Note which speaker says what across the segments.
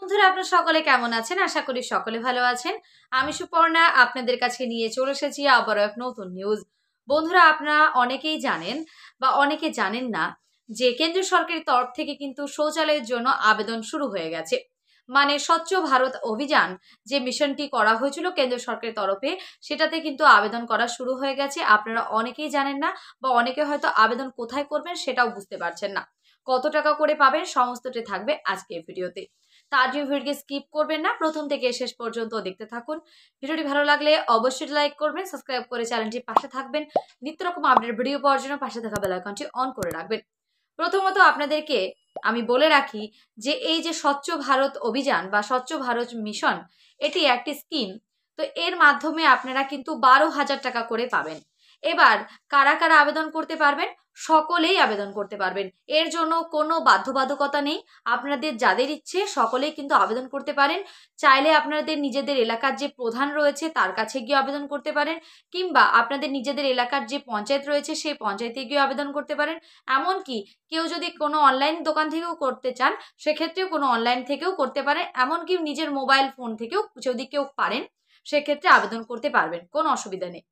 Speaker 1: বন্ধুরা আপনারা সকলে কেমন আছেন? আশা করি সকলে ভালো আছেন। আমি সুপর্ণা আপনাদের কাছে নিয়ে চলে এসেছি আবারও এক নতুন নিউজ। বন্ধুরা আপনারা অনেকেই জানেন বা অনেকে জানেন না যে কেন্দ্রীয় সরকারের তরফ থেকে কিন্তু শৌচালয়ের জন্য আবেদন শুরু হয়ে গেছে। মানে স্বচ্ছ ভারত অভিযান যে মিশনটি করা হয়েছিল কেন্দ্র সরকারের তরফে সেটাতে কিন্তু আবেদন করা শুরু হয়ে গেছে। আপনারা অনেকেই জানেন না বা অনেকে হয়তো আবেদন কোথায় করবেন সেটাও বুঝতে পারছেন না। কত টাকা করে পাবেন সমস্তটি থাকবে আজকের ভিডিওতে। তার জন্য ভিডিওকে স্কিপ করবেন না, প্রথম থেকে শেষ পর্যন্ত দেখতে থাকুন। ভিডিওটি ভালো লাগলে অবশ্যই লাইক করবেন, সাবস্ক্রাইব করে চ্যানেলটির পাশে থাকবেন। নিত্য রকম আপডেট ভিডিও পাওয়ার জন্য পাশে থাকা বেল আইকনটি অন করে রাখবেন। প্রথমত আপনাদেরকে আমি বলে রাখি যে এই যে স্বচ্ছ ভারত অভিযান বা স্বচ্ছ ভারত মিশন এটি একটি স্কিম। তো এর মাধ্যমে আপনারা কিন্তু 12,000 টাকা করে পাবেন। এবার কারা কারা আবেদন করতে পারবেন? সকলেই আবেদন করতে পারবেন। এর জন্য কোনো বাধ্যবাধকতা নেই। আপনাদের যাদের ইচ্ছে সকলেই কিন্তু আবেদন করতে পারেন। চাইলে আপনাদের নিজেদের এলাকার যে প্রধান রয়েছে তার কাছে গিয়ে আবেদন করতে পারেন, কিংবা আপনাদের নিজেদের এলাকার যে পঞ্চায়েত রয়েছে সেই পঞ্চায়েতে গিয়ে আবেদন করতে পারেন। এমনকি কেউ যদি কোনো অনলাইন দোকান থেকেও করতে চান সেক্ষেত্রেও কোনো অনলাইন থেকেও করতে পারেন। এমনকি নিজের মোবাইল ফোন থেকেও যদি কেউ পারেন সেক্ষেত্রে আবেদন করতে পারবেন, কোনো অসুবিধা নেই।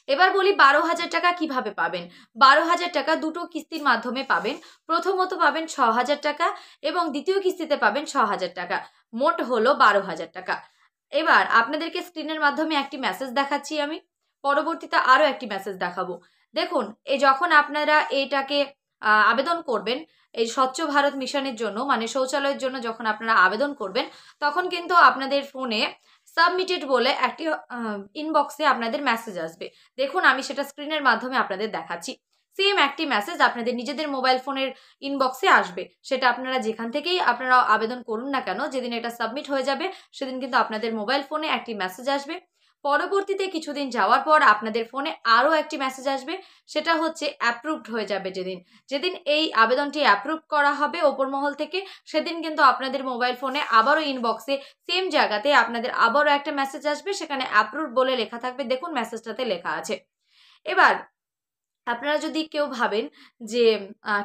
Speaker 1: এবার বলি 12,000 টাকা কিভাবে পাবেন। 12,000 টাকা দুটো কিস্তির মাধ্যমে পাবেন। প্রথমত পাবেন 6,000 টাকা এবং দ্বিতীয় কিস্তিতে পাবেন 6,000 টাকা। মোট হলো 12,000 টাকা। এবার আপনাদেরকে স্ক্রিনের মাধ্যমে একটি মেসেজ দেখাচ্ছি আমি, পরবর্তীতে আরও একটি মেসেজ দেখাবো। দেখুন, এই যখন আপনারা এইটাকে আবেদন করবেন এই স্বচ্ছ ভারত মিশনের জন্য, মানে শৌচালয়ের জন্য যখন আপনারা আবেদন করবেন তখন কিন্তু আপনাদের ফোনে সাবমিটেড বলে একটি ইনবক্সে আপনাদের মেসেজ আসবে। দেখুন আমি সেটা স্ক্রিনের মাধ্যমে আপনাদের দেখাচ্ছি। সেম একটি মেসেজ আপনাদের নিজেদের মোবাইল ফোনের ইনবক্সে আসবে। সেটা আপনারা যেখান থেকেই আপনারা আবেদন করুন না কেন, যেদিন এটা সাবমিট হয়ে যাবে সেদিন কিন্তু আপনাদের মোবাইল ফোনে একটি মেসেজ আসবে। পরবর্তীতে কিছুদিন যাওয়ার পর আপনাদের ফোনে আরও একটি মেসেজ আসবে। সেটা হচ্ছে অ্যাপ্রুভড হয়ে যাবে। যেদিন যেদিন এই আবেদনটি অ্যাপ্রুভ করা হবে ওপর মহল থেকে, সেদিন কিন্তু আপনাদের মোবাইল ফোনে আবারও ইনবক্সে সেম জায়গাতে আপনাদের আবারও একটা মেসেজ আসবে, সেখানে অ্যাপ্রুভ বলে লেখা থাকবে। দেখুন মেসেজটাতে লেখা আছে। এবার আপনারা যদি কেউ ভাবেন যে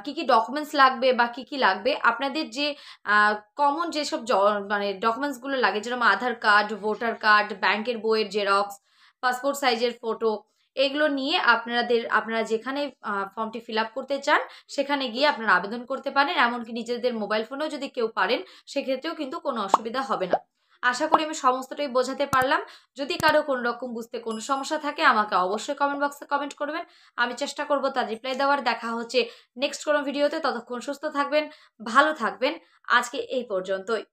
Speaker 1: কি কি ডকুমেন্টস লাগবে বা কি কি লাগবে, আপনাদের যে কমন যেসব মানে ডকুমেন্টসগুলো লাগে, যেরকম আধার কার্ড, ভোটার কার্ড, ব্যাংকের বইয়ের জেরক্স, পাসপোর্ট সাইজের ফটো, এগুলো নিয়ে আপনারা যেখানে ফর্মটি ফিল আপ করতে চান সেখানে গিয়ে আপনারা আবেদন করতে পারেন। এমনকি নিজেদের মোবাইল ফোনেও যদি কেউ পারেন সেক্ষেত্রেও কিন্তু কোনো অসুবিধা হবে না। আশা করি আমি সমস্তটাই বোঝাতে পারলাম। যদি কারো কোনো রকম বুঝতে কোনো সমস্যা থাকে আমাকে অবশ্যই কমেন্ট বক্সে কমেন্ট করবেন। আমি চেষ্টা করব তার রিপ্লাই দেওয়ার। দেখা হচ্ছে নেক্সট কোনো ভিডিওতে। ততক্ষণ সুস্থ থাকবেন, ভালো থাকবেন। আজকে এই পর্যন্তই।